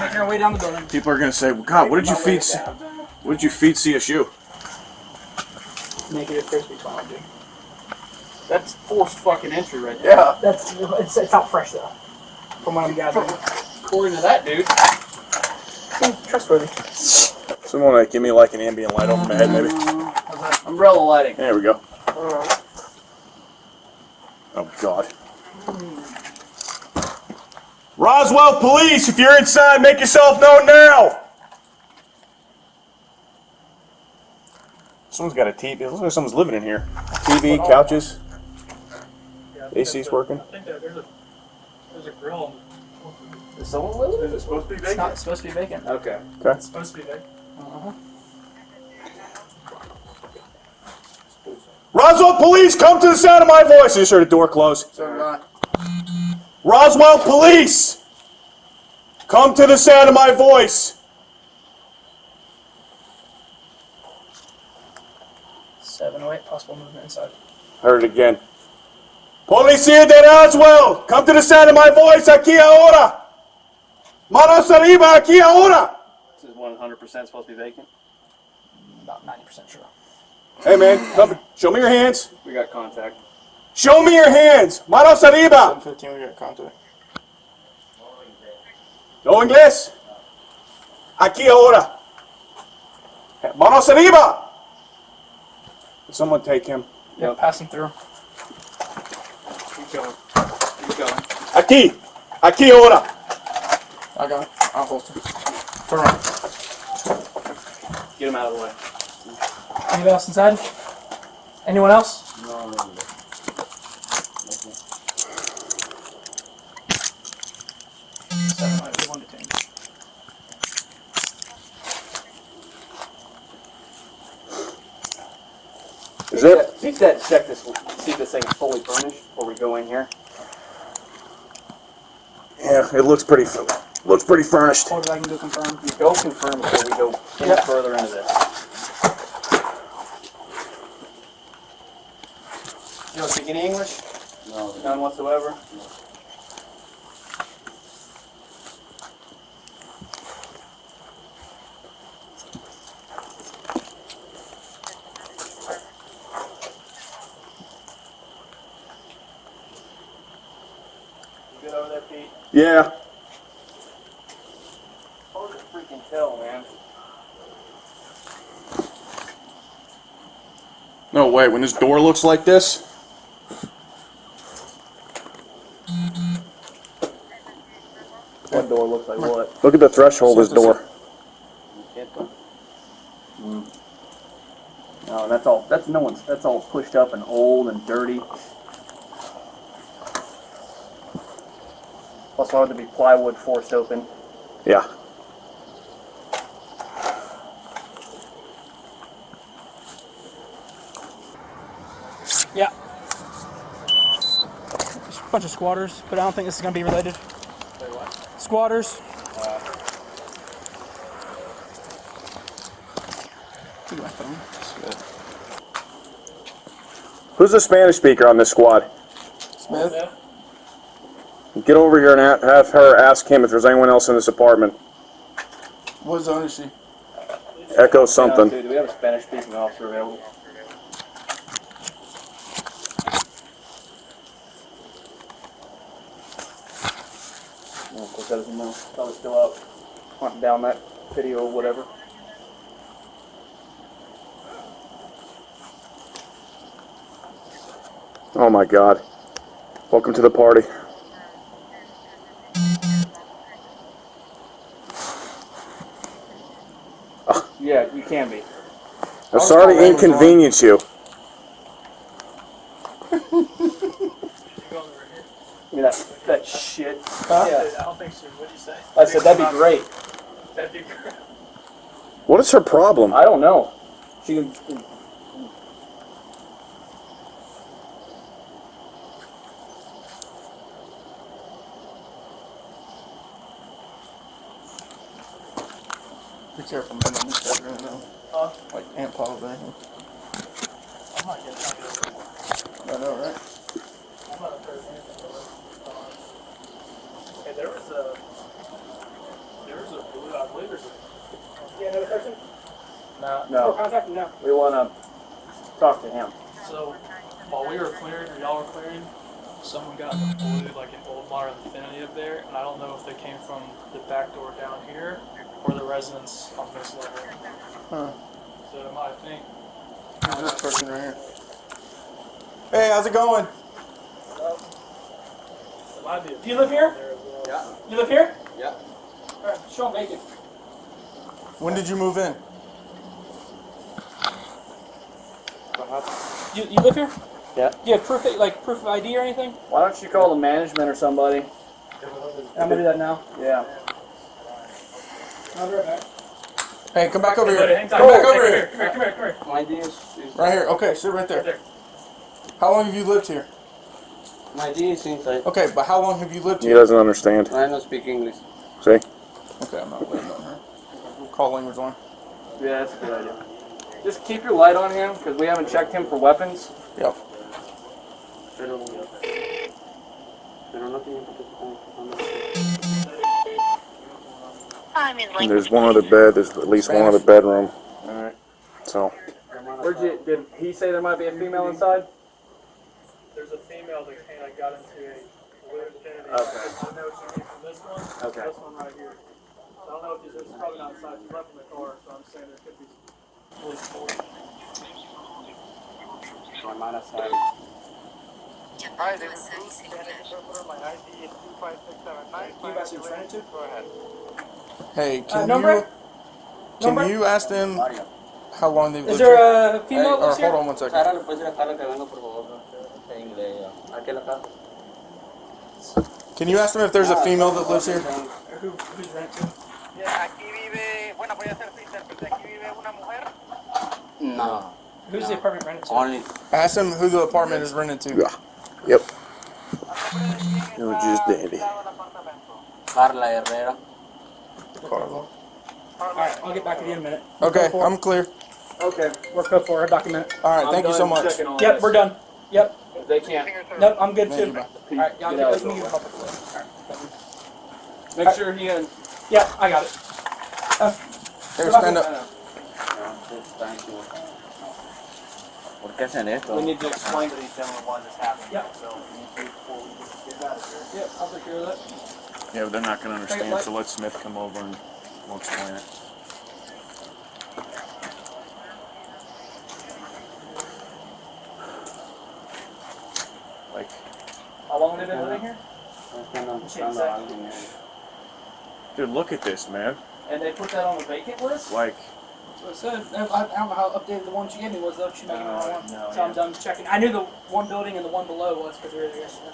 Making our way down the building. People are gonna say, well, God, what did you feed? What did you feed CSU? Negative crispy twine, dude. That's forced fucking entry right there. Yeah. It's not fresh though. From what I'm gathering. According to that dude. Seems trustworthy. Someone like give me like an ambient light over my head, maybe. Umbrella lighting. There we go. Oh God. Roswell Police, if you're inside, make yourself known now. Someone's got a TV. It looks like someone's living in here. TV, couches. AC's working. I think that there's a grill. Is someone living? Is it supposed to be It's vacant? not it's supposed to be vacant. Okay. Okay. It's supposed to be vacant. Roswell Police, come to the sound of my voice. I just heard a door close. Roswell Police, come to the sound of my voice. 708, possible movement inside. Heard it again. Policía de Roswell, come to the sound of my voice aquí ahora. Manos arriba aquí ahora. This is 100% supposed to be vacant. About 90% sure. Hey man, come, show me your hands. We got contact. Show me your hands. Manos arriba. 715, we got contact. No inglés. Aquí ahora. Manos arriba. Did someone take him? Yeah, pass him through. Keep going. Keep going. Aquí. Aquí ahora. I got it. I'll hold him. Turn around. Get him out of the way. Anyone else inside? Anyone else? No. One detained. Is it? Peek that. Check this. See if this thing is fully furnished before we go in here. Yeah, it looks pretty furnished. Hold it, I can do confirm. You go confirm before we go any further into this. You don't speak any English? No. None whatsoever? You good over there, Pete? Yeah. Hard to freaking tell, man. No way, when this door looks like this. What door looks like what? Look at the threshold of this door. No, that's all pushed up and old and dirty. Plus, why would there be plywood forced open? Yeah. Yeah. There's a bunch of squatters, but I don't think this is going to be related. Say what? Squatters. Look at my phone. Who's the Spanish speaker on this squad? Smith? Get over here and have her ask him if there's anyone else in this apartment. What zone is she? Echo something. Do we have a Spanish-speaking officer available? No, of course that doesn't know. Probably still out hunting down that video or whatever. Oh my God. Welcome to the party. Yeah, you can be. I'm sorry to inconvenience you. Give me that shit. Yeah. I don't think so. What'd you say? I said that'd be great. That'd be great. What is her problem? I don't know. She can. Be careful, man, on this bedroom, though. Huh? Like Aunt Paul's right here. I'm not getting I know, right? I'm not afraid of anything. Hey, there was a believe there's Yeah, another person? no. No. Contact him? No. We want to talk to him. So while we were clearing, or y'all were clearing, someone got deployed like an old modern Infinity up there, and I don't know if they came from the back door down here or the residence on this level. Huh. So I think Who's this person right here? Hey, how's it going? it might be. Do you live here? Yeah. You live here? Yeah. Alright, show him vacant. When did you move in? You live here? Yeah. Do you have proof of ID or anything? Why don't you call the management or somebody? I'm gonna do that now. Yeah. I'll be right back. Hey, come back over here. Hang tight. Come back over here. Come here. My ID is Right here. Okay, sit right there. How long have you lived here? my ID is inside. Okay, but how long have you lived He here? doesn't understand. I don't speak English. See? Okay, I'm not waiting on her. Call language line. Yeah, that's a good idea. Just keep your light on him, because we haven't checked him for weapons. Yep. Pero no tiene por qué And there's one other bed. There's at least one other bedroom. Alright. So, Did he say there might be a female inside? There's a female that kind of got into a blue Infinity. Okay. I know she came from this one. Okay. This one right here. I don't know if she's probably not inside. She left in the car, so I'm saying there could be police force. My hermana sabe. Hi, they were my ID is 25679. You guys are trying to? Go ahead. Hey, Number? can Number? you ask them how long they've Is lived there here? a female Or lives here? hold on one second. Sara, ¿le puedes decir a Carla que venga, por favor? En inglés. Aquí en la casa. Can you ask them if there's a female that lives here? Who's renting? Aquí vive, bueno, voy a ser su intérprete. Aquí vive una mujer. No. Who's the apartment rented to? Only. Ask them who the apartment is rented to. yeah. Yep. It was just dandy. Carla Herrera. Carla. Alright, I'll get back to you in a minute. Okay, I'm clear. Okay. Work code for her document. All right, thank you so much. Yep, we're done. Yep. If they can't, Nope, I'm good Thank too. you, bro. Alright, y'all Get get out let of me the get a way. couple of Alright. make sure he and Yep, I got it. Here, stand up. ¿Por qué hacen esto? we need to explain to these gentlemen why this happened. Yep. So we need to before we get out of here. Yep, I'll take care of that. Yeah, but they're not going to understand, so let Smith come over and we'll explain it. Like, How long have they been living here? dude, look at this, man. And they put that on the vacant list? Like, So it said, I don't know how updated the one she gave me was though. She made me the wrong one. No, So I'm done checking. I knew the one building and the one below was because we were there yesterday.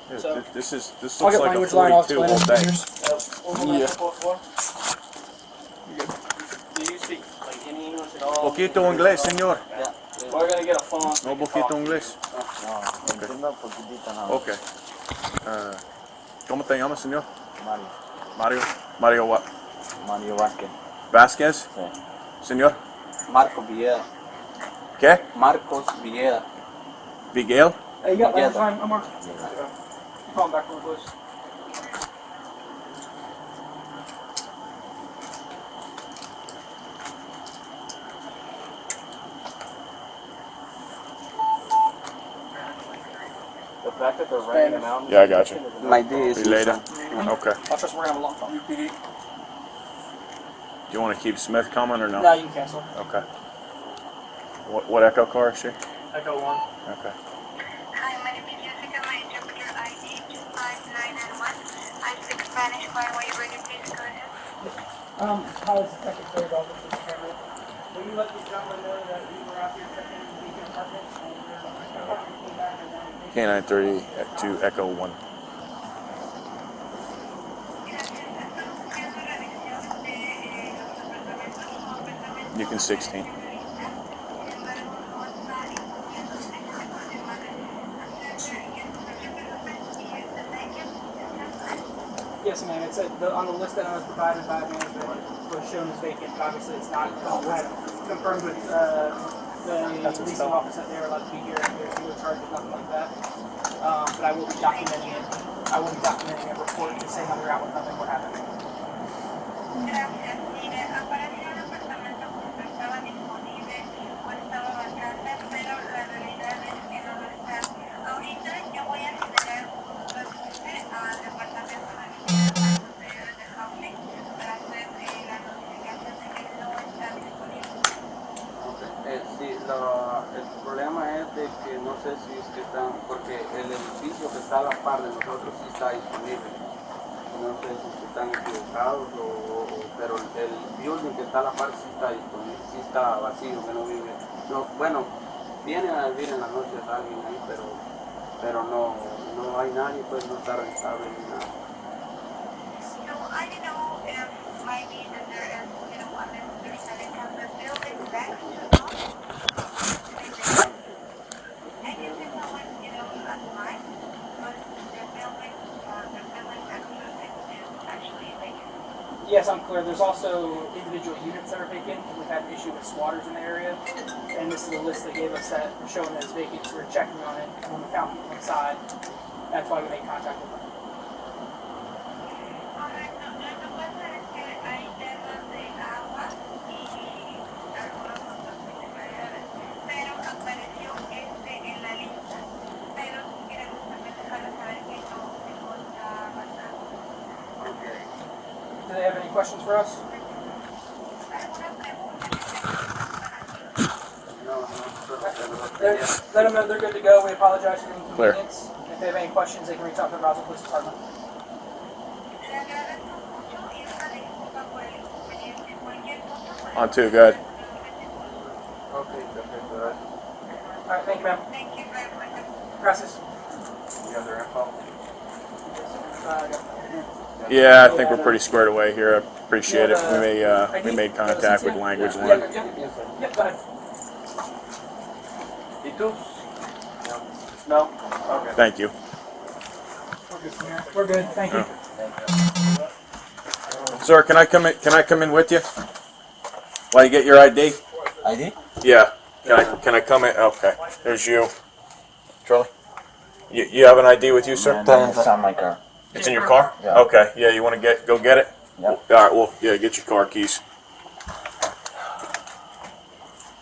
dude, So- this I'll looks get like a language line. I'll 42 explain all it. day. Yeah. Do you speak like any English at all? Poquito inglés, señor. We're gonna get a font. No poquito inglés. Ok. ¿Cómo te llamas, señor? Mario. Mario. Mario what? Mario Vázquez. Vasquez? Sí. Señor? Marcos Villeda. ¿Qué? Marcos Villeda. Miguel? Hey, you got language Yeah. line, Omar? Call him back real close. The fact that they're renting them out. Yeah, I got you. My ID is See you later. inside. Okay. I'll trust we're gonna have a long call. Do you want to keep Smith coming or no? No, you can cancel. Okay. What echo car is she? Echo 1. Okay. Hi, my name is Jessica. My interpreter ID 25991. I speak Spanish. Why are you ready? Please go ahead. How is Detective Clear about this camera? Will you let the gentleman know that we were out here checking the vacant apartment and we came back and K9 30 to Echo 1. You can 16. Yes, ma'am. It said on the list that I was provided by management was shown as vacant. Obviously, it's not. I confirmed with the leasing office that they were allowed to be here. There's no charge or nothing like that. But I will be documenting it. I will be documenting a report to say how they're out with nothing, what happened. el problema es de que no sé si es que están, porque el edificio que está a la par de nosotros sí está disponible. No sé si están equivocados pero el building que está a la par sí está disponible, sí está vacío, que no vive. No, bueno, viene a vivir en la noche alguien ahí, pero no hay nadie, pues no está rentable ni nada. So I don't know if maybe that there is, you know, there's selling of the building back, you know? I can see someone, you know, at night, but the building is actually vacant. Yes, I'm clear. There's also individual units that are vacant. We've had an issue with squatters in the area, and this is a list they gave us that showing that it's vacant. So we're checking on it. When we found people inside, that's why we made contact with them. Correcto, lo que pasa es que hay temas de agua y algunos otros particularidades, pero apareció en la lista, pero si quieren también dejarles saber que no está pasando. Okay. Do they have any questions for us? ¿Alguna pregunta? Let them know they're good to go. We apologize for the inconvenience. If they have any questions, they can reach out to the Roswell Police Department. Le agradezco mucho y una disculpa por el inconveniente. Cualquier cosa. On to, good. Okay, perfecto. All right, thank you, ma'am. Thank you very much. Gracias. You have their info? Yeah, I think we're pretty squared away here. I appreciate it. We made contact with language one. Yep, go ahead. ¿Y tú? No? Okay. Thank you. We're good. Thank you. Sir, can I come in with you? While you get your ID? ID? Yeah. Can I come in? Okay. There's you. Charlie? You have an ID with you, sir? It's on my car. It's in your car? Yeah. Okay. Yeah, you want to go get it? Yeah. All right, well, yeah, get your car keys.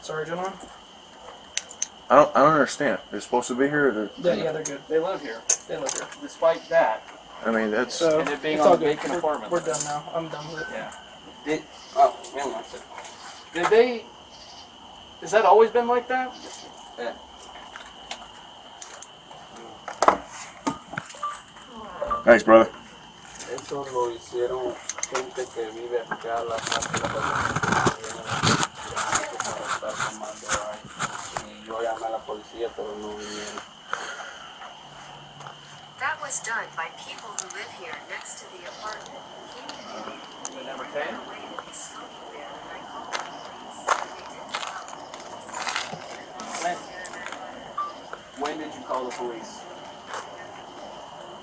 Sorry, gentlemen. I don't understand. They're supposed to be here? Yeah, they're good. They live here, They live here. despite that. I mean, that's... So And it being it's on all a good. vacant apartment. We're done now. I'm done with it. Yeah. Hang on a second. Did they? Has that always been like that? Thanks, brother. Eso lo hicieron gente que vive acá, la parte de la para estar tomando ahí. Y yo llamé a la policía, pero no vinieron. That was done by people who live here next to the apartment. They never came? Away to be smoking there, and I called the police. They didn't come. When did you call the police?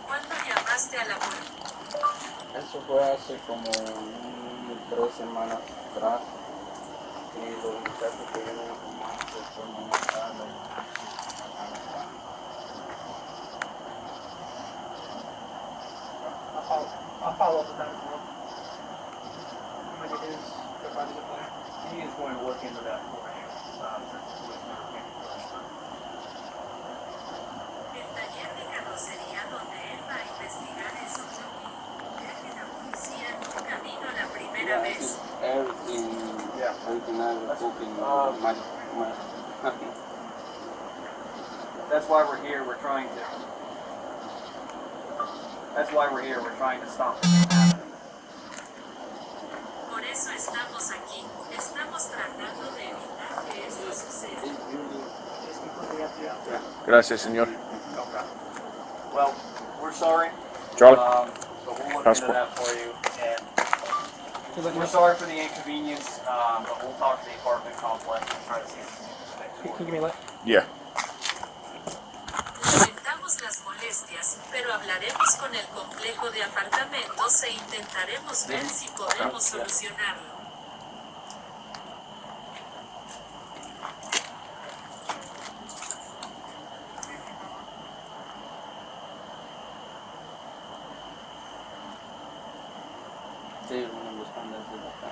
¿Cuándo llamaste a la policía? Eso fue hace como 3 semanas atrás. Y los muchachos que vienen a fumar se fueron a matarlo. I'll follow up with that as well. Might get his bodies up there. He is going to look into that for you. Since the police never came to us. El taller de carrocería donde él va a investigar eso también. Creo que la policía nunca vino la primera vez. Everything I was cooking, nothing. That's why we're here. We're trying to. That's why we're here. We're trying to stop this from happening. Por eso estamos aquí. Estamos tratando de evitar que esto suceda. Gracias, señor. Okay. Well, we're sorry. Charlie? But we'll look into that for you. And we're sorry for the inconvenience, but we'll talk to the apartment complex and try to see if we Can can you give me a light? Yeah. Lamentamos las molestias, pero hablaremos con el complejo de apartamentos e intentaremos ver si podemos solucionarlo. Sí, uno buscando desde acá.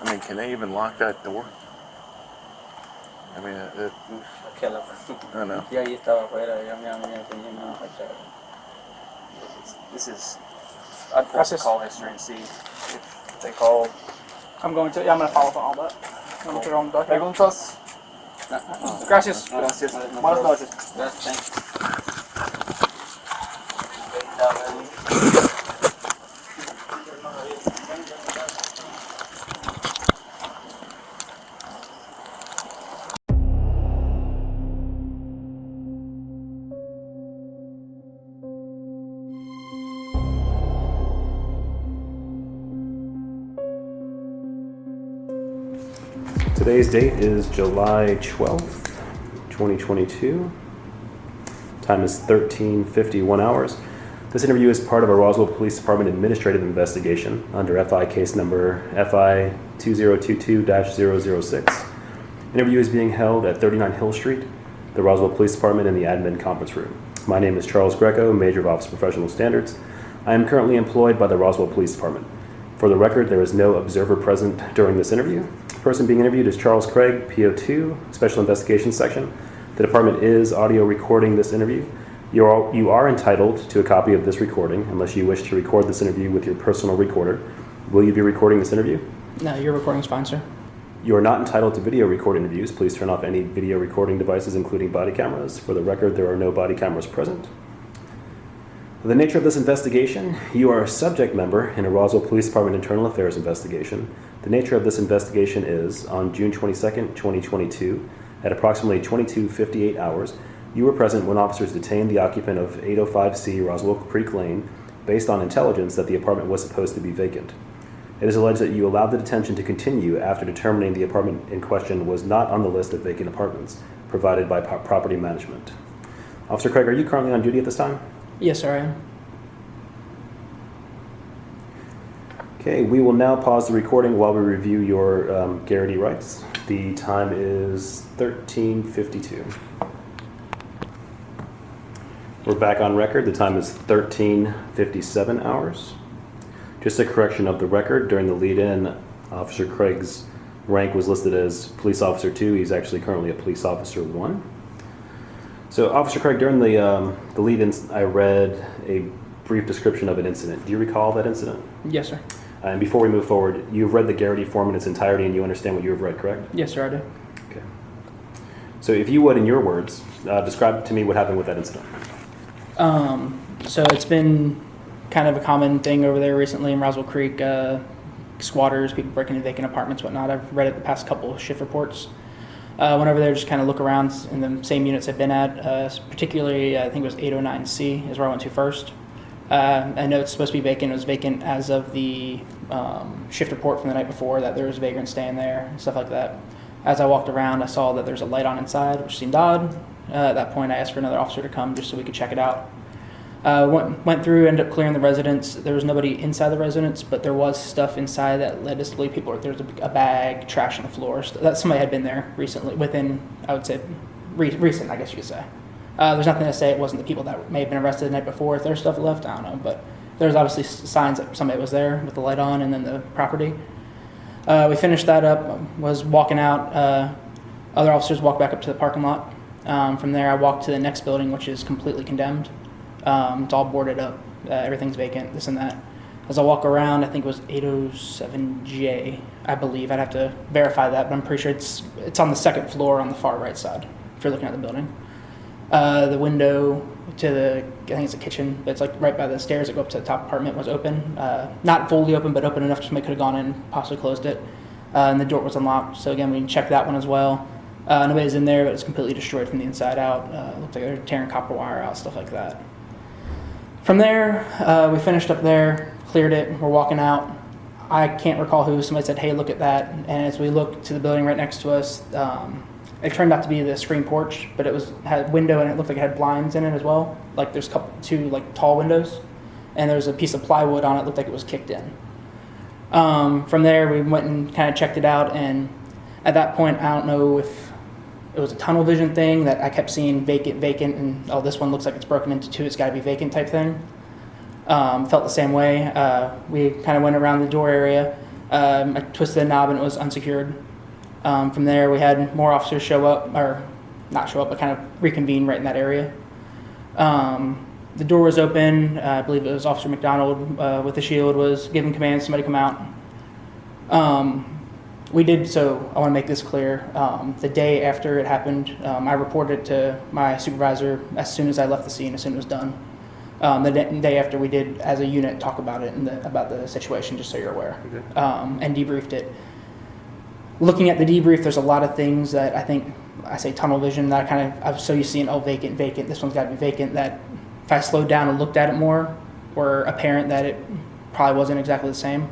I mean, can they even lock that door? I mean, Aquí a la frente. I don't know. Y ahí estaba afuera, ya me enseñé una fachada. This is. I'd have to Gracias. call history and see if they called. I'm going to. Yeah, I'm going to follow up on all that. ¿Preguntas? Gracias. Gracias. Buenas noches. Gracias. Today's date is July 12th, 2022. Time is 13:51 hours. This interview is part of a Roswell Police Department administrative investigation under FI case number FI 2022-006. Interview is being held at 39 Hill Street, the Roswell Police Department in the admin conference room. My name is Charles Greco, Major of Office Professional Standards. I am currently employed by the Roswell Police Department. For the record, there is no observer present during this interview. The person being interviewed is Charles Craig, PO2, Special Investigations Section. The department is audio recording this interview. You are entitled to a copy of this recording unless you wish to record this interview with your personal recorder. Will you be recording this interview? No, your recording's fine, sir. You are not entitled to video record interviews. Please turn off any video recording devices, including body cameras. For the record, there are no body cameras present. The nature of this investigation: you are a subject member in a Roswell Police Department internal affairs investigation. The nature of this investigation is, on June 22nd, 2022, at approximately 22:58 hours, you were present when officers detained the occupant of 805C Roswell Creek Lane based on intelligence that the apartment was supposed to be vacant. It is alleged that you allowed the detention to continue after determining the apartment in question was not on the list of vacant apartments provided by property management. Officer Craig, are you currently on duty at this time? Yes, sir, I am. Okay, we will now pause the recording while we review your Garrity rights. The time is 13:52. We're back on record. The time is 13:57 hours. Just a correction of the record. During the lead-in, Officer Craig's rank was listed as Police Officer 2. He's actually currently a Police Officer 1. So, Officer Craig, during the lead-in, I read a brief description of an incident. Do you recall that incident? Yes, sir. And before we move forward, you've read the Garrity form in its entirety and you understand what you have read, correct? Yes, sir, I do. Okay. So if you would, in your words, describe to me what happened with that incident. So it's been kind of a common thing over there recently in Roswell Creek, squatters, people breaking into vacant apartments, whatnot. I've read it the past couple of shift reports. Went over there just kind of look around in the same units I've been at, particularly I think it was 809C is where I went to first. I know it's supposed to be vacant. It was vacant as of the shift report from the night before that there was vagrants staying there and stuff like that. As I walked around, I saw that there's a light on inside, which seemed odd. At that point, I asked for another officer to come just so we could check it out. Went through, ended up clearing the residence. There was nobody inside the residence, but there was stuff inside that led us to believe there was a bag, trash on the floor. That somebody had been there recently, within, I would say, recent, I guess you could say. There's nothing to say it wasn't the people that may have been arrested the night before. If there's stuff left, I don't know. But there's obviously signs that somebody was there with the light on and then the property. We finished that up, was walking out. Other officers walked back up to the parking lot. From there, I walked to the next building, which is completely condemned. It's all boarded up. Everything's vacant, this and that. As I walk around, I think it was 807J, I believe. I'd have to verify that, but I'm pretty sure it's on the second floor on the far right side, if you're looking at the building. The window to I think it's a kitchen, but it's like right by the stairs that go up to the top apartment was open. Not fully open, but open enough so somebody could have gone in, possibly closed it. And the door was unlocked, so again, we checked that one as well. Nobody's in there, but it's completely destroyed from the inside out. Looked like they're tearing copper wire out, stuff like that. From there, we finished up there, cleared it, we're walking out. I can't recall who, somebody said, hey, look at that. And as we looked to the building right next to us, it turned out to be the screen porch, but had a window and it looked like it had blinds in it as well. Like there's two like tall windows, and there's a piece of plywood on it, looked like it was kicked in. From there, we went and kind of checked it out, and at that point, I don't know if it was a tunnel vision thing that I kept seeing vacant, and oh, this one looks like it's broken into two, it's got to be vacant type thing. Felt the same way. We kind of went around the door area. I twisted the knob and it was unsecured. From there, we had more officers show up, or not show up, but kind of reconvene right in that area. The door was open. I believe it was Officer McDonald with the shield was giving commands, somebody come out. We did, so I want to make this clear. The day after it happened, I reported it to my supervisor as soon as I left the scene, as soon as it was done. The day after, we did, as a unit, talk about it and about the situation, just so you're aware, and debriefed it. Looking at the debrief, there's a lot of things that I say tunnel vision, that I'm so used to seeing, vacant, this one's got to be vacant, that if I slowed down and looked at it more, were apparent that it probably wasn't exactly the same.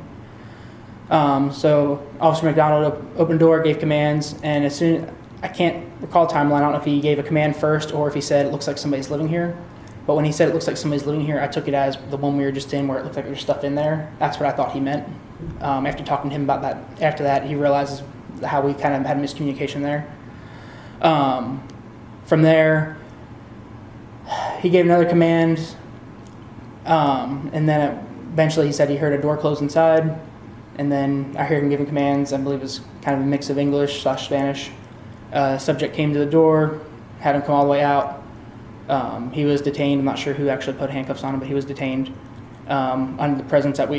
So Officer McDonald opened door, gave commands, and as soon, I can't recall the timeline, I don't know if he gave a command first or if he said it looks like somebody's living here. But when he said it looks like somebody's living here, I took it as the one we were just in where it looked like there was stuff in there. That's what I thought he meant. After talking to him about that, after that, he realizes how we kind of had miscommunication there. From there, he gave another command, and then eventually he said he heard a door close inside, and then I heard him giving commands. I believe it was kind of a mix of English/Spanish. Subject came to the door, had him come all the way out. He was detained. I'm not sure who actually put handcuffs on him, but he was detained under the presence that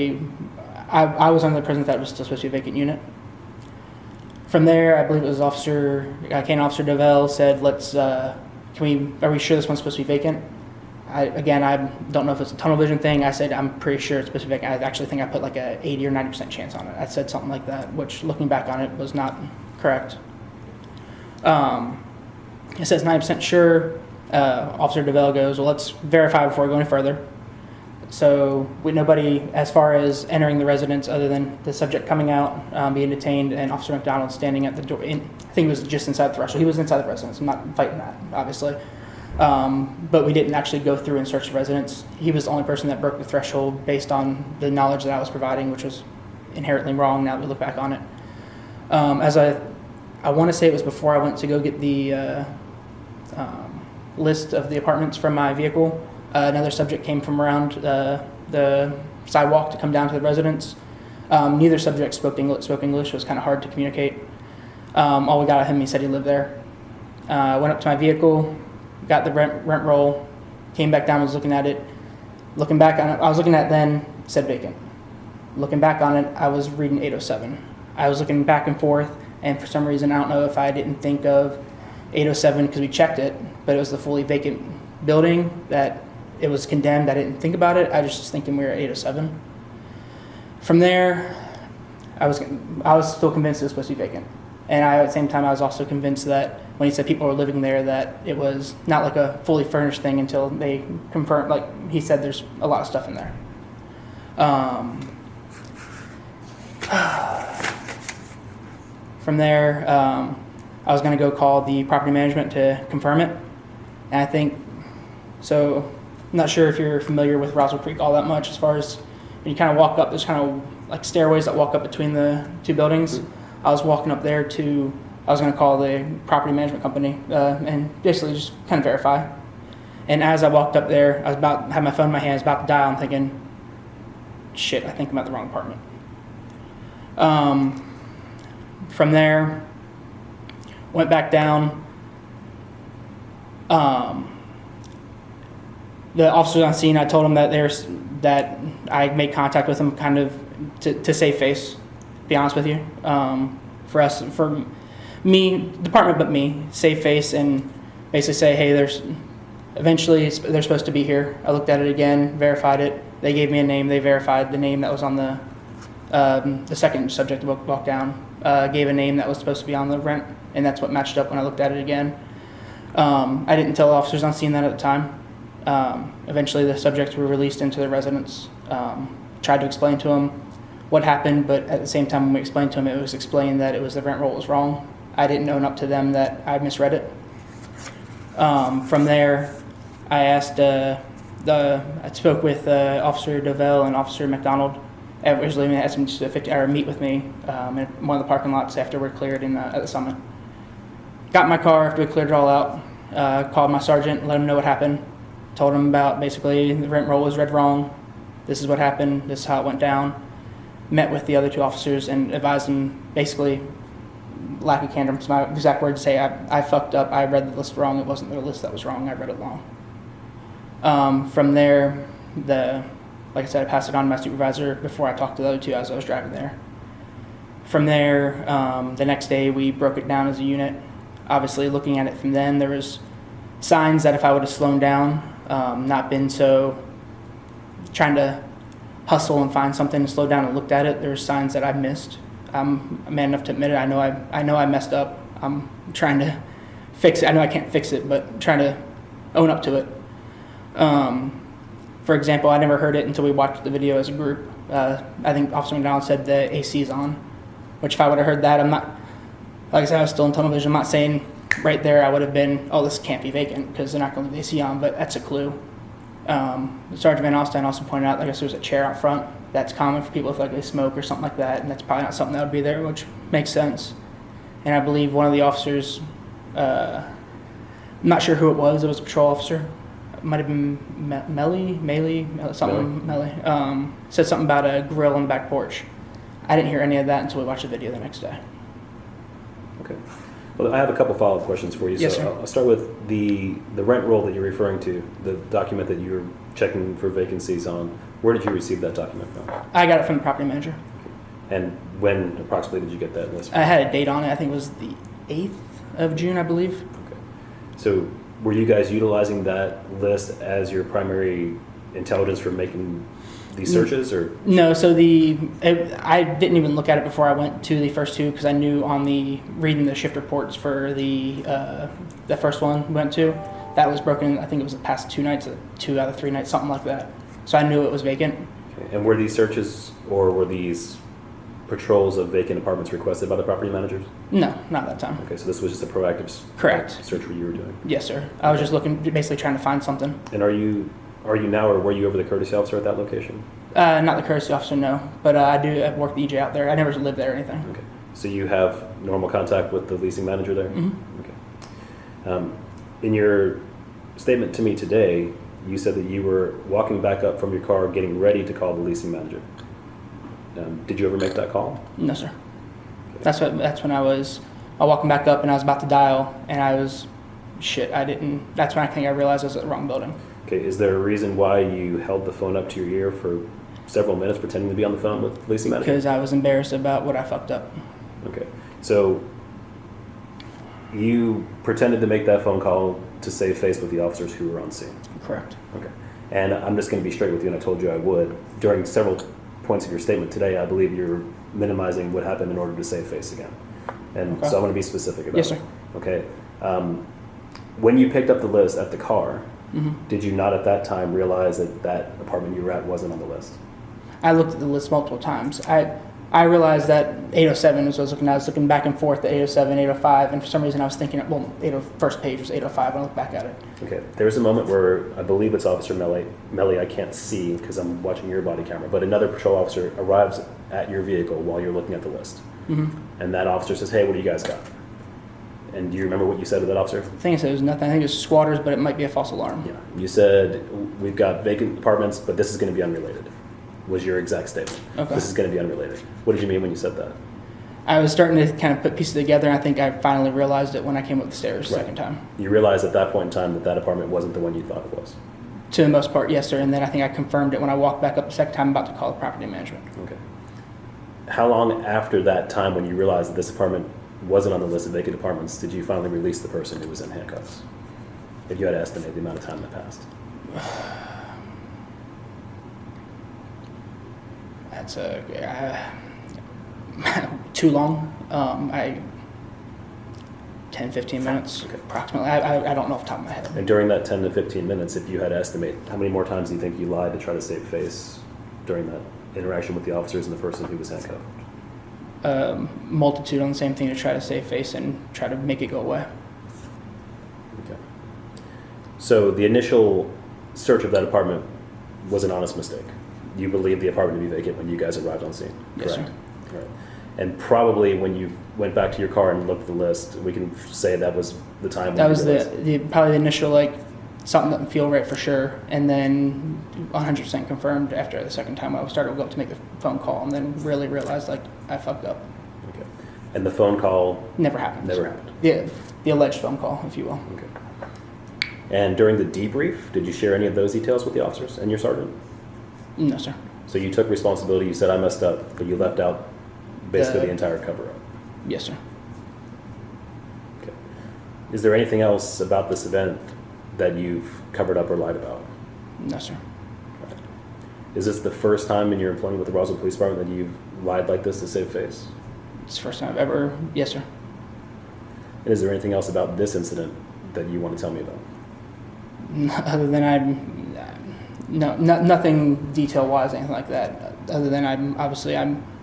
I was under the presence that it was still supposed to be a vacant unit. From there, I believe it was Canine Officer Devell said, are we sure this one's supposed to be vacant? I don't know if it's a tunnel vision thing. I said, I'm pretty sure it's supposed to be vacant. I actually think I put like a 80 or 90% chance on it. I said something like that, which looking back on it was not correct. It says 90% sure. Officer Devell goes, well, let's verify before we go any further. So nobody, as far as entering the residence, other than the subject coming out, being detained, and Officer McDonald standing at the door. I think it was just inside the threshold. He was inside the residence. I'm not fighting that, obviously. But we didn't actually go through and search the residence. He was the only person that broke the threshold based on the knowledge that I was providing, which was inherently wrong now that we look back on it. As I want to say it was before I went to go get the list of the apartments from my vehicle. Another subject came from around the sidewalk to come down to the residence. Neither subject spoke English. It was kind of hard to communicate. All we got at him, he said he lived there. Went up to my vehicle, got the rent roll, came back down, was looking at it. Looking back on it, I was looking at it then, said vacant. Looking back on it, I was reading 807. I was looking back and forth, and for some reason, I don't know if I didn't think of 807 because we checked it, but it was the fully vacant building that it was condemned. I didn't think about it. I was just thinking we were at 807. From there, I was still convinced it was supposed to be vacant. And at the same time, I was also convinced that when he said people were living there, that it was not like a fully furnished thing until they confirmed, like he said, there's a lot of stuff in there. From there, I was going to go call the property management to confirm it. And I think, so I'm not sure if you're familiar with Roswell Creek all that much, as far as when you kind of walk up, there's kind of like stairways that walk up between the two buildings. I was walking up there I was going to call the property management company and basically just kind of verify. And as I walked up there, had my phone in my hands, about to dial, I'm thinking, shit, I think I'm at the wrong apartment. From there, went back down. The officers on scene, I told them that I made contact with them kind of to save face, to be honest with you. For me, department but me, save face and basically say, hey, eventually they're supposed to be here. I looked at it again, verified it. They gave me a name. They verified the name that was on the second subject that walked down. Gave a name that was supposed to be on the rent, and that's what matched up when I looked at it again. I didn't tell officers on scene that at the time. Eventually the subjects were released into their residence. Tried to explain to them what happened, but at the same time when we explained to them, it was explained that it was the rent roll was wrong. I didn't own up to them that I misread it. From there, I asked, I spoke with Officer Devell and Officer McDonald. Originally, they asked them to 50-hour meet with me in one of the parking lots after we're cleared at the summit. Got in my car after we cleared it all out. Called my sergeant, let him know what happened. Told him about basically the rent roll was read wrong. This is what happened. This is how it went down. Met with the other two officers and advised them basically, lack of candor, it's my exact word to say, I fucked up. I read the list wrong. It wasn't the list that was wrong. I read it wrong. From there, like I said, I passed it on to my supervisor before I talked to the other two as I was driving there. From there, the next day we broke it down as a unit. Obviously, looking at it from then, there was signs that if I would have slowed down, not been so trying to hustle and find something and slow down and looked at it, there were signs that I missed. I'm man enough to admit it. I know I messed up. I'm trying to fix it. I know I can't fix it, but trying to own up to it. For example, I never heard it until we watched the video as a group. I think Officer McDonald said the AC is on, which if I would have heard that, I'm not, like I said, I was still in tunnel vision. I'm not saying right there I would have been, oh, this can't be vacant because they're not going to leave the AC on, but that's a clue. Sergeant Van Alstyne also pointed out, I guess there's a chair out front. That's common for people if like they smoke or something like that, and that's probably not something that would be there, which makes sense. And I believe one of the officers, I'm not sure who it was a patrol officer. It might have been Melly, said something about a grill on the back porch. I didn't hear any of that until we watched the video the next day. Okay. Well, I have a couple follow-up questions for you. Yes, so sir. I'll start with the rent roll that you're referring to, the document that you're checking for vacancies on. Where did you receive that document from? I got it from the property manager. And when approximately did you get that list from? I had a date on it. I think it was the 8th of June, I believe. Okay. So were you guys utilizing that list as your primary intelligence for making these searches, or? No, so I didn't even look at it before I went to the first two because I knew on reading the shift reports for the first one we went to, that was broken. I think it was the past 2 nights, 2 out of 3 nights, something like that. So I knew it was vacant. Okay. And were these searches or were these patrols of vacant apartments requested by the property managers? No, not that time. Okay, so this was just a proactive Correct. search what you were doing? Yes, sir. I was just looking, basically trying to find something. And are you now, or were you over the courtesy officer at that location? Not the courtesy officer, no. But I work the EJ out there. I never lived there or anything. Okay. So you have normal contact with the leasing manager there? Mm-hmm. Okay. In your statement to me today, you said that you were walking back up from your car getting ready to call the leasing manager. Did you ever make that call? No, sir. Okay. That's when I was walking back up and I was about to dial and I was, that's when I realized I was at the wrong building. Okay, is there a reason why you held the phone up to your ear for several minutes pretending to be on the phone with the leasing manager? Because I was embarrassed about what I fucked up. Okay, so you pretended to make that phone call to save face with the officers who were on scene? Correct. Okay, and I'm just going to be straight with you, and I told you I would. During several points of your statement today, I believe you're minimizing what happened in order to save face again. And okay. So I want to be specific about yes, it. Yes, sir. Okay. When you picked up the list at the car, mm-hmm. did you not at that time realize that apartment you were at wasn't on the list? I looked at the list multiple times. I realized that 807 was what I was looking at. I was looking back and forth at 807, 805, and for some reason I was thinking, well, first page was 805 when I looked back at it. Okay. There's a moment where I believe it's Officer Melly, I can't see because I'm watching your body camera, but another patrol officer arrives at your vehicle while you're looking at the list. Mm-hmm. And that officer says, hey, what do you guys got? And do you remember what you said to that officer? I think I said it was nothing. I think it was squatters, but it might be a false alarm. Yeah. You said, we've got vacant apartments, but this is going to be unrelated, was your exact statement. Okay. This is going to be unrelated. What did you mean when you said that? I was starting to kind of put pieces together, and I think I finally realized it when I came up the stairs the second time. You realized at that point in time that apartment wasn't the one you thought it was? To the most part, yes, sir. And then I think I confirmed it when I walked back up the second time about to call the property management. Okay. How long after that time when you realized that this apartment wasn't on the list of vacant apartments did you finally release the person who was in handcuffs? If you had to estimate the amount of time that passed. That's too long. 10, 15 minutes, okay. Approximately. I don't know off the top of my head. And during that 10 to 15 minutes, if you had to estimate, how many more times do you think you lied to try to save face during that interaction with the officers and the person who was handcuffed? Multitude on the same thing to try to save face and try to make it go away. Okay. So the initial search of that apartment was an honest mistake. You believed the apartment to be vacant when you guys arrived on scene, yes, correct? Sir. Right. And probably when you went back to your car and looked at the list, we can say that was the time when that was the probably the initial, something doesn't feel right for sure, and then 100% confirmed after the second time I started to go up to make the phone call, and then really realized I fucked up. Okay. And the phone call never happened. Never happened. Yeah, the alleged phone call, if you will. Okay. And during the debrief, did you share any of those details with the officers and your sergeant? No, sir. So you took responsibility. You said I messed up, but you left out Basically, the entire cover-up. Yes, sir. Okay. Is there anything else about this event that you've covered up or lied about? No, sir. Is this the first time in your employment with the Roswell Police Department that you've lied like this to save face? It's the first time I've ever. Yes, sir. And is there anything else about this incident that you want to tell me about? Other than nothing detail-wise, anything like that. Other than I'm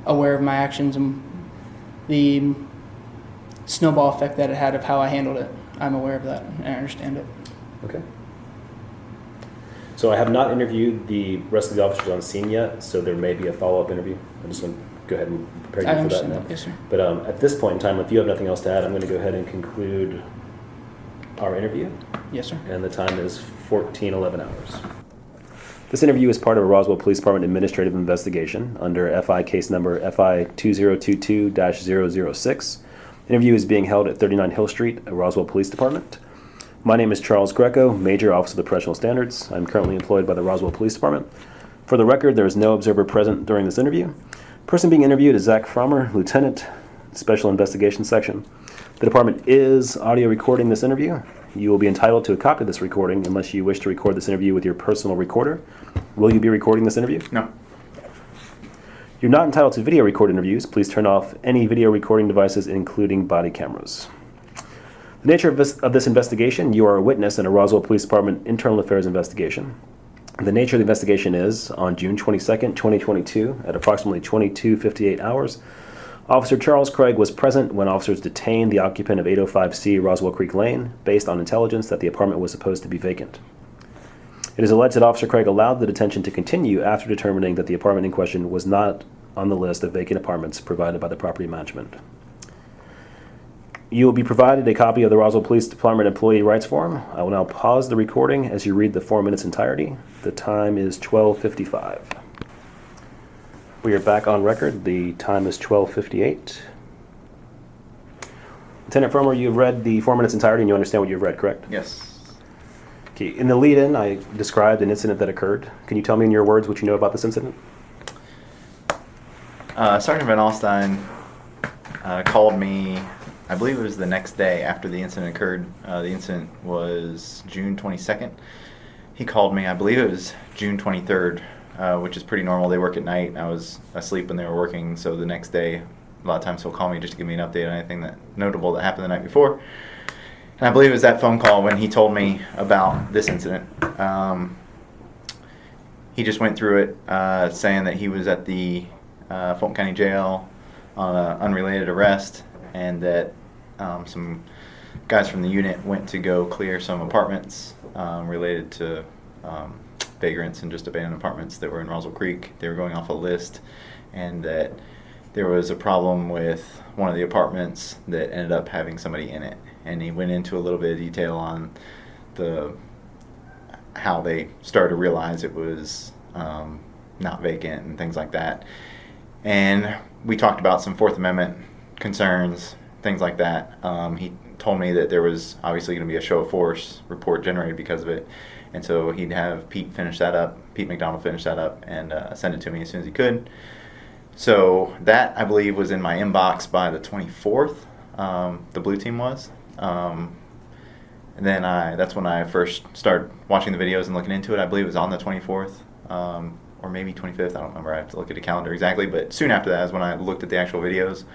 aware of my actions and the snowball effect that it had of how I handled it. I'm aware of that and I understand it. Okay. So I have not interviewed the rest of the officers on scene yet, so there may be a follow-up interview. I just want to go ahead and prepare you for that now. Yes, sir. But at this point in time, if you have nothing else to add, I'm going to go ahead and conclude our interview. Yes, sir. And the time is 14:11 hours. This interview is part of a Roswell Police Department administrative investigation under FI case number FI 2022-006. The interview is being held at 39 Hill Street at Roswell Police Department. My name is Charles Greco, Major Officer of the Professional Standards. I'm currently employed by the Roswell Police Department. For the record, there is no observer present during this interview. The person being interviewed is Zach Frommer, Lieutenant, Special Investigation Section. The department is audio recording this interview. You will be entitled to a copy of this recording unless you wish to record this interview with your personal recorder. Will you be recording this interview? No. You're not entitled to video record interviews. Please turn off any video recording devices, including body cameras. The nature of this investigation: you are a witness in a Roswell Police Department internal affairs investigation. The nature of the investigation is, on June 22nd, 2022, at approximately 22:58 hours, Officer Charles Craig was present when officers detained the occupant of 805C Roswell Creek Lane based on intelligence that the apartment was supposed to be vacant. It is alleged that Officer Craig allowed the detention to continue after determining that the apartment in question was not on the list of vacant apartments provided by the property management. You will be provided a copy of the Roswell Police Department Employee Rights Form. I will now pause the recording as you read the form in its entirety. The time is 12:55. We are back on record. The time is 12:58. Lieutenant Frommer, you've read the form in its entirety and you understand what you've read, correct? Yes. Okay. In the lead-in, I described an incident that occurred. Can you tell me in your words what you know about this incident? Sergeant Van Alstyne called me, I believe it was the next day after the incident occurred. The incident was June 22nd. He called me, I believe it was June 23rd, which is pretty normal. They work at night. I was asleep when they were working, so the next day, a lot of times he'll call me just to give me an update on anything that notable that happened the night before. And I believe it was that phone call when he told me about this incident. He just went through it, saying that he was at the Fulton County Jail on an unrelated arrest, and that some guys from the unit went to go clear some apartments related to vagrants and just abandoned apartments that were in Roswell Creek. They were going off a list, and that there was a problem with one of the apartments that ended up having somebody in it. And he went into a little bit of detail on how they started to realize it was not vacant and things like that. And we talked about some Fourth Amendment concerns, things like that. He told me that there was obviously going to be a show of force report generated because of it. And so he'd have Pete McDonald finish that up and send it to me as soon as he could. So that, I believe, was in my inbox by the 24th, the blue team was. And then that's when I first started watching the videos and looking into it. I believe it was on the 24th, or maybe 25th. I don't remember. I have to look at the calendar exactly. But soon after that is when I looked at the actual videos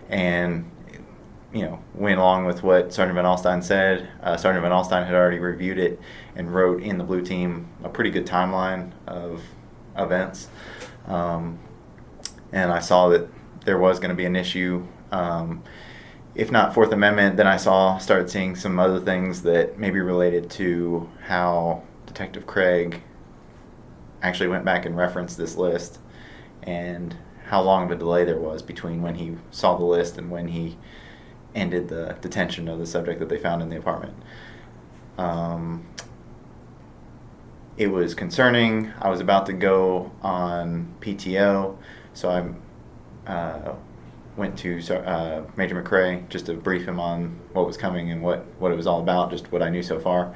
and, went along with what Sergeant Van Alstyne said. Sergeant Van Alstyne had already reviewed it and wrote in the blue team a pretty good timeline of events. And I saw that there was going to be an issue. If not Fourth Amendment, then I started seeing some other things that maybe related to how Detective Craig actually went back and referenced this list and how long of a delay there was between when he saw the list and when he ended the detention of the subject that they found in the apartment. It was concerning. I was about to go on PTO, so I went to Major McCrae just to brief him on what was coming and what it was all about, just what I knew so far.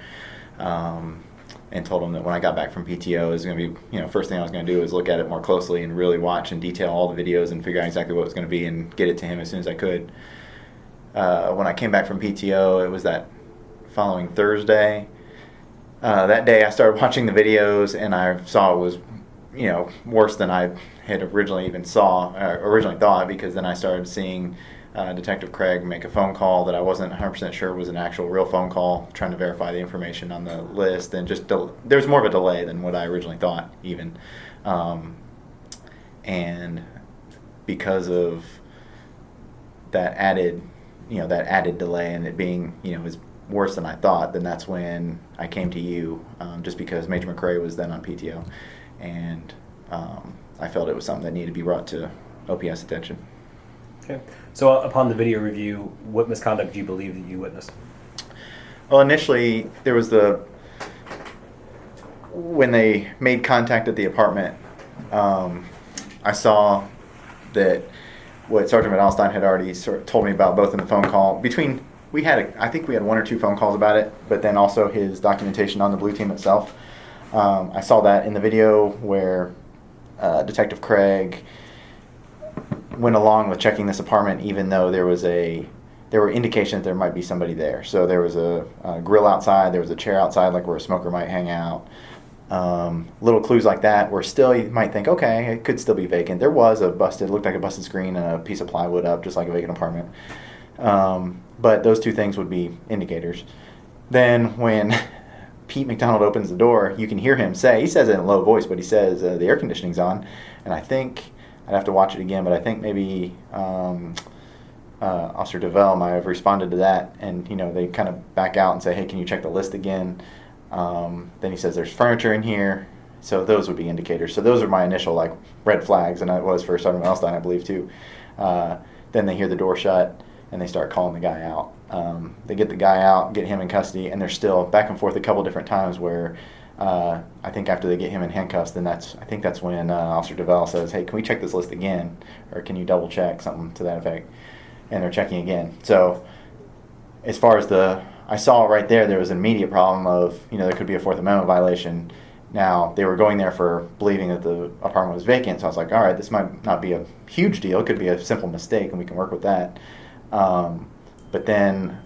and told him that when I got back from PTO, it was going to be, first thing I was going to do is look at it more closely and really watch in detail all the videos and figure out exactly what it was going to be and get it to him as soon as I could. When I came back from PTO, it was that following Thursday. That day I started watching the videos and I saw it was, worse than I had originally thought, because then I started seeing Detective Craig make a phone call that I wasn't 100% sure was an actual real phone call, trying to verify the information on the list, and just there's more of a delay than what I originally thought even. And because of that added delay and it being, is worse than I thought, then that's when I came to you, just because Major McRae was then on PTO, and I felt it was something that needed to be brought to OPS attention. Okay. So upon the video review, what misconduct do you believe that you witnessed? Well, initially, there was when they made contact at the apartment, I saw that what Sergeant Van had already sort of told me about, both in the phone call. I think we had one or two phone calls about it, but then also his documentation on the blue team itself. I saw that in the video where Detective Craig went along with checking this apartment, even though there were indications there might be somebody there. So there was a grill outside, there was a chair outside, like where a smoker might hang out. Little clues like that, where still you might think, okay, it could still be vacant. There was looked like a busted screen and a piece of plywood up, just like a vacant apartment. But those two things would be indicators. Then when Pete McDonald opens the door, you can hear him say, he says it in a low voice, but he says the air conditioning's on. And I think, I'd have to watch it again, but I think maybe Officer DeVell might have responded to that, and they kind of back out and say, hey, can you check the list again? Then he says there's furniture in here, so those would be indicators. So those are my initial red flags, and it was for Sergeant Elstein, I believe, too. Then they hear the door shut, and they start calling the guy out. They get the guy out, get him in custody, and they're still back and forth a couple different times where I think after they get him in handcuffs, then that's when Officer DeVell says, hey, can we check this list again? Or can you double check, something to that effect? And they're checking again. So as far as I saw right there was an immediate problem of, there could be a Fourth Amendment violation. Now, they were going there for believing that the apartment was vacant, so I was like, all right, this might not be a huge deal. It could be a simple mistake, and we can work with that. But then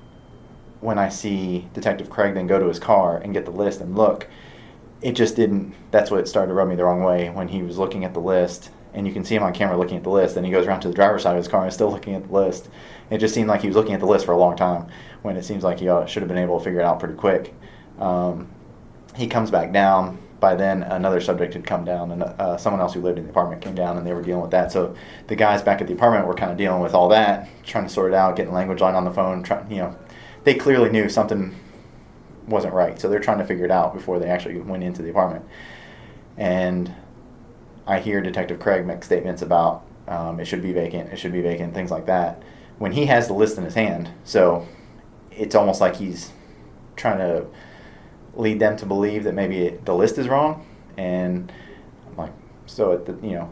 when I see Detective Craig then go to his car and get the list and look, it just didn't, that's what started to rub me the wrong way when he was looking at the list, and you can see him on camera looking at the list, and he goes around to the driver's side of his car and is still looking at the list. It just seemed like he was looking at the list for a long time, when it seems like he should have been able to figure it out pretty quick. He comes back down. By then, another subject had come down, and someone else who lived in the apartment came down, and they were dealing with that. So the guys back at the apartment were kind of dealing with all that, trying to sort it out, getting language line on the phone. They clearly knew something wasn't right, so they're trying to figure it out before they actually went into the apartment. And I hear Detective Craig make statements about it should be vacant, things like that, when he has the list in his hand. So it's almost like he's trying to lead them to believe that maybe the list is wrong. And I'm like, so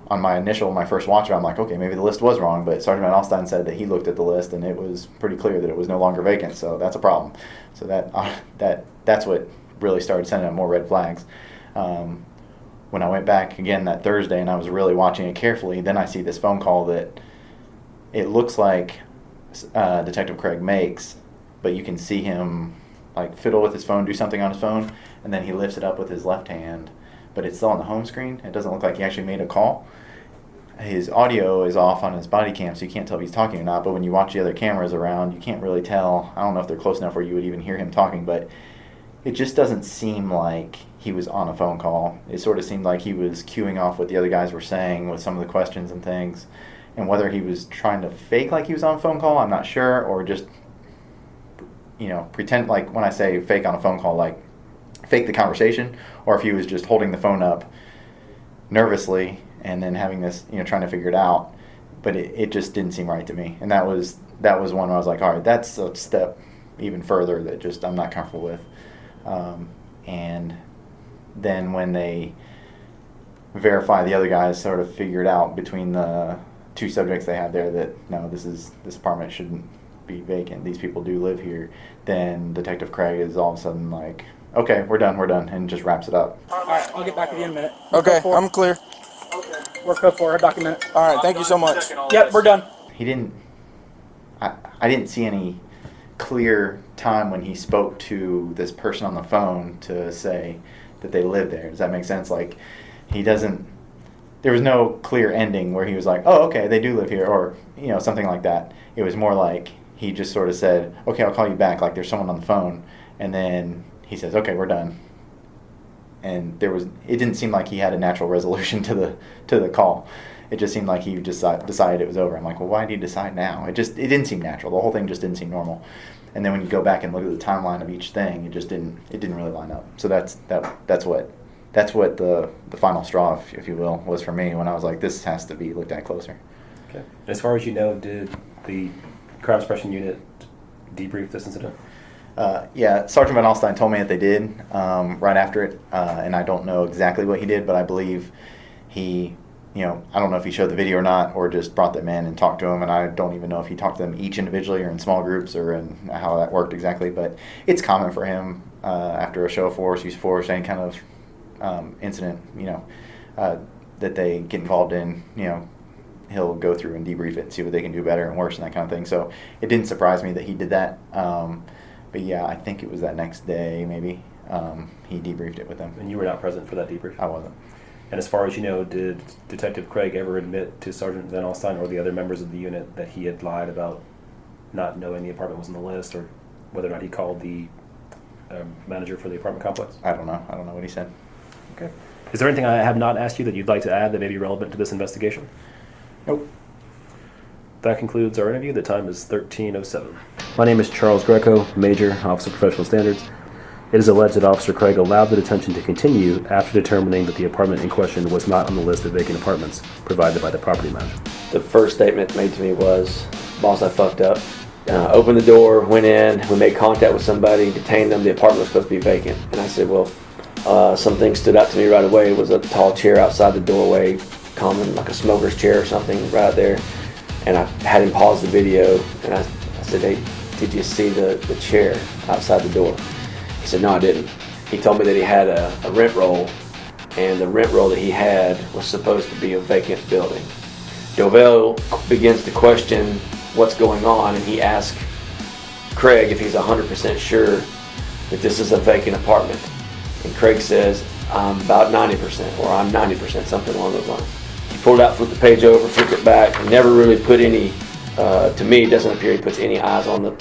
on my first watch, I'm like, okay, maybe the list was wrong, but Sergeant Van Alstyne said that he looked at the list and it was pretty clear that it was no longer vacant, so that's a problem. So that's what really started sending up more red flags. When I went back again that Thursday and I was really watching it carefully, then I see this phone call that it looks like Detective Craig makes, but you can see him fiddle with his phone, do something on his phone, and then he lifts it up with his left hand, but it's still on the home screen. It doesn't look like he actually made a call. His audio is off on his body cam, so you can't tell if he's talking or not, but when you watch the other cameras around, you can't really tell. I don't know if they're close enough where you would even hear him talking, but it just doesn't seem like he was on a phone call. It sort of seemed like he was queuing off what the other guys were saying with some of the questions and things, and whether he was trying to fake like he was on a phone call, I'm not sure, or just pretend, like when I say fake on a phone call, like fake the conversation, or if he was just holding the phone up nervously and then having this, trying to figure it out. But it just didn't seem right to me. And that was one where I was like, all right, that's a step even further that just I'm not comfortable with. And then when they verify, the other guys sort of figured out between the two subjects they had there that, no, this apartment shouldn't be vacant. These people do live here. Then Detective Craig is all of a sudden like okay, we're done, and just wraps it up. All right, I'll get back with you in a minute. Okay, I'm clear. Work code 4, document it. All right, thank you so much. Yep, we're done. He didn't. I didn't see any clear time when he spoke to this person on the phone to say that they live there. Does that make sense? Like, he doesn't. There was no clear ending where he was like, "Oh, okay, they do live here," or something like that. It was more like he just sort of said, "Okay, I'll call you back." Like, there's someone on the phone, and then he says, "Okay, we're done." And it didn't seem like he had a natural resolution to the call. It just seemed like he just decided it was over. I'm like, well, why did he decide now? It didn't seem natural. The whole thing just didn't seem normal. And then when you go back and look at the timeline of each thing, it didn't really line up. So that's what the final straw, if you will, was for me when I was like, this has to be looked at closer. Okay. As far as you know, did the crime suppression unit debrief this incident? Yeah, Sergeant Van Alstyne told me that they did right after it, and I don't know exactly what he did, but I believe he, I don't know if he showed the video or not, or just brought them in and talked to them, and I don't even know if he talked to them each individually or in small groups or in how that worked exactly, but it's common for him after a show of force, use force, any kind of incident, that they get involved in, he'll go through and debrief it and see what they can do better and worse and that kind of thing. So it didn't surprise me that he did that. But yeah, I think it was that next day, maybe, he debriefed it with them. And you were not present for that debrief? I wasn't. And as far as you know, did Detective Craig ever admit to Sergeant Van Alstyne or the other members of the unit that he had lied about not knowing the apartment was on the list, or whether or not he called the manager for the apartment complex? I don't know. I don't know what he said. Okay. Is there anything I have not asked you that you'd like to add that may be relevant to this investigation? Nope. That concludes our interview. The time is 13:07. My name is Charles Greco, Major, Officer of Professional Standards. It is alleged that Officer Craig allowed the detention to continue after determining that the apartment in question was not on the list of vacant apartments provided by the property manager. The first statement made to me was, "Boss, I fucked up." Opened the door, went in, we made contact with somebody, detained them. The apartment was supposed to be vacant. And I said, well, something stood out to me right away. It was a tall chair outside the doorway, common, like a smoker's chair or something right out there. And I had him pause the video, and I said, hey, did you see the chair outside the door? He said, no, I didn't. He told me that he had a rent roll, and the rent roll that he had was supposed to be a vacant building. Dovell begins to question what's going on, and he asks Craig if he's 100% sure that this is a vacant apartment. And Craig says, I'm about 90%, or I'm 90%, something along those lines. He pulled it out, flipped the page over, flipped it back, and never really put any, to me, it doesn't appear he puts any eyes on the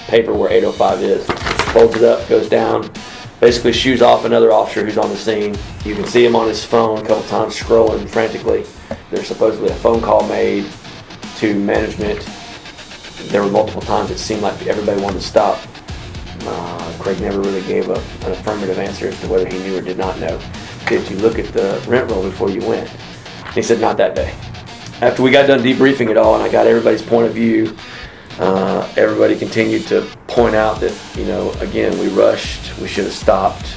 paper where 805 is. Folds it up, goes down, basically shoos off another officer who's on the scene. You can see him on his phone a couple times scrolling frantically. There's supposedly a phone call made to management. There were multiple times it seemed like everybody wanted to stop. Craig never really gave an affirmative answer as to whether he knew or did not know. Did you look at the rent roll before you went? He said, not that day. After we got done debriefing it all and I got everybody's point of view, everybody continued to point out that, again, we rushed, we should have stopped,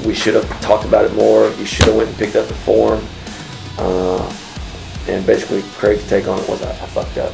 we should have talked about it more, you should have went and picked up the form. And basically Craig's take on it was, I fucked up.